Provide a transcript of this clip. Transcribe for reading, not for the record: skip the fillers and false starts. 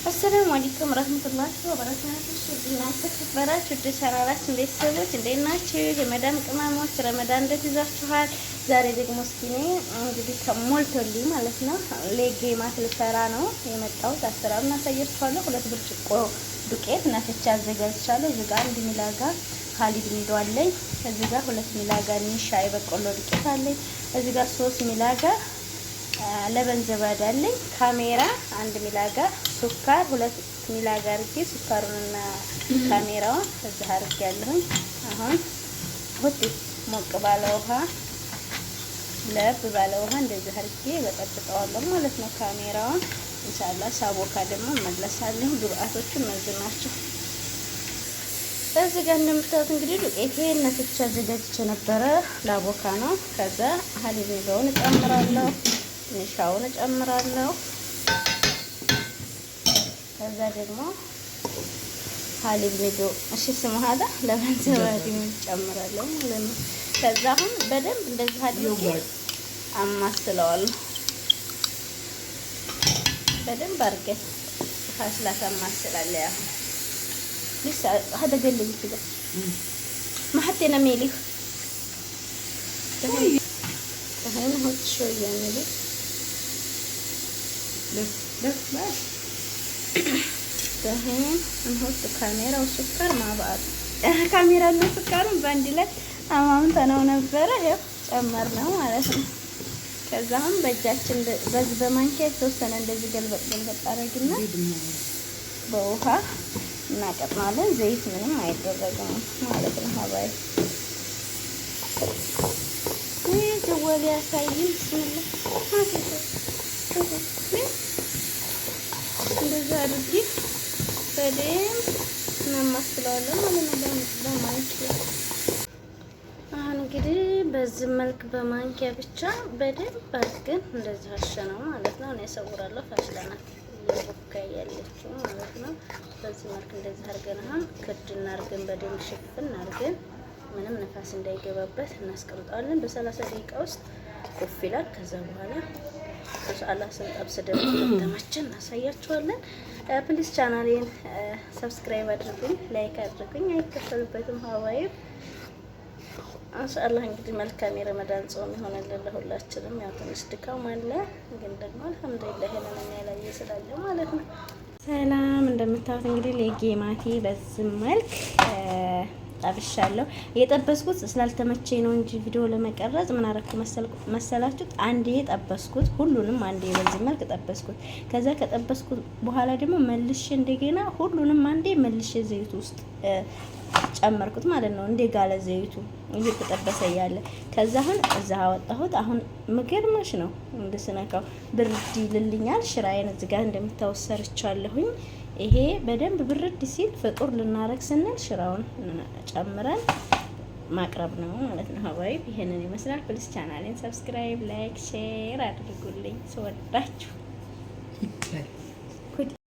አሰላሙ አለይኩም ወራህመቱላሂ ወበረካቱሁ። ሱብሃንአላህ ተከበራችሁ ተሰራራችሁ ቤተሰቦች እንዴት ናችሁ? የመዳም ቅመሞች ረመዳን እንዴት ይዛችኋል? ዛሬ ደግሞ እስኪ እኔ እንግዲህ ከሞልቶልኝ ማለት ነው ሌጌማት ልሰራ ነው የመጣሁት። አሰራሩን አሳያችኋለሁ። 2 ብርጭቆ ዱቄት ነፍቼ አዘጋጅቻለሁ። እዚህ ጋር 1 ሚላጋ ሀሊብ ኒዶ አለኝ። እዚህ ጋር 2 ሚላጋ ሻይ በቆሎ ዱቄት አለኝ። እዚህ ጋር 3 ሚላጋ ለበን ዘባድ አለኝ። ካሜራ 1 ሚላጋ፣ ሱካር 2 ሚላጋ አርጌ ሱካሩንና ካሜራውን እዚህ አርጌ ያለሁኝ። አሁን ሁሉ ሞቅ ባለ ውሃ ለብ ባለ ውሃ እንደዚህ አርጌ በጠብጠዋለሁ ማለት ነው ካሜራውን። ኢንሻአላህ ሳቦካ ደግሞ መለሳለሁ። ግብአቶቹ እነዚህ ናቸው። እዚህ ጋር እንደምታዩት እንግዲህ ዱቄቴን ነፍቼ አዘጋጅቼ ነበረ ላቦካ ነው። ከዛ ሀሊብ ኒዶውን እጨምራለሁ፣ ሻውን እጨምራለሁ። ከዛ ደግሞ ሀሊብ ኒዶ እሺ ስሙሃዳ ለበን ዘባዲ እጨምራለሁ ማለት ነው። ከዛ አሁን በደንብ እንደዚህ አድርጌ አማስለዋለሁ። በደንብ አድርጌ ፋስላታ አማስላለሁ። ያው لسه هذا قلل كده ما حطينا ملح هنا نحط شويه ملح بس هنا نحط كاميرا وسكر مع بعض كاميرا وسكرም በአንድ ላይ አማምተነው ነበረ። ይሄው ጨመርነው ማለት ነው። ከዛም በእጃችን በዚህ በማንኪያ የተወሰነ እንደዚህ ገልበጥ ገልበጥ አረግና በውሃ እናቀጥናለን። ዘይት ምንም አይደረግም ማለት ነው። ሀባይ ጀወል ያሳይን ብስሚላህ እንደዛ አድርጊ በደንብ እናማስለዋለን ማለት ነው በማንኪያ። አሁን እንግዲህ በዚህ መልክ በማንኪያ ብቻ በደንብ አድርገን እንደዚህ አሸነው ማለት ነው። እኔ እሰውራለሁ ፋሽላናት የቦካ ያለችው ማለት ነው። በዚህ መልክ እንደዚህ አድርገን አሁን ክድና አድርገን በደንብ ሽፍን አድርገን ምንም ነፋስ እንዳይገባበት እናስቀምጣለን። በ30 ደቂቃ ውስጥ ኩፍ ይላል። ከዛ በኋላ ኢንሻአላህ ስንጠብስ ደግሞ ተመቸን እናሳያችኋለን። ፕሊዝ ቻናሌን ሰብስክራይብ አድርጉኝ፣ ላይክ አድርጉኝ፣ አይከፈልበትም ሀዋይብ ኢንሻአላህ። እንግዲህ መልካም የረመዳን ጾም ይሆንልን ለሁላችንም። ያው ትንሽ ድካም አለ፣ ግን ደግሞ አልሐምዱሊላህ ይሄንን ያላየ ስላለ ማለት ነው። ሰላም እንደምታዩት እንግዲህ ሌጌማቲ በዚህ መልክ ጠብሻለሁ። የጠበስኩት ስላልተመቸኝ ነው እንጂ ቪዲዮ ለመቀረጽ ምን አረኩ መሰላችሁ? አንዴ ጠበስኩት፣ ሁሉንም አንዴ በዚህ መልክ ጠበስኩት። ከዛ ከጠበስኩት በኋላ ደግሞ መልሼ እንደገና ሁሉንም አንዴ መልሼ ዘይት ውስጥ ጨመርኩት ማለት ነው። እንደ ጋለ ዘይቱ እየተጠበሰ ያለ ከዛ አሁን እዛ አወጣሁት። አሁን ምግርመሽ ነው እንደስነካው ብርድ ይልልኛል። ሽራዬን እዚህ ጋር እንደምታወሰርቻለሁኝ። ይሄ በደንብ ብርድ ሲል ፍጡር ልናረግ ስንል ሽራውን ጨምረን ማቅረብ ነው ማለት ነው። ሀባይብ ይሄንን ይመስላል። ፕሊስ ቻናሌን ሰብስክራይብ፣ ላይክ፣ ሼር አድርጉልኝ። ስወዳችሁ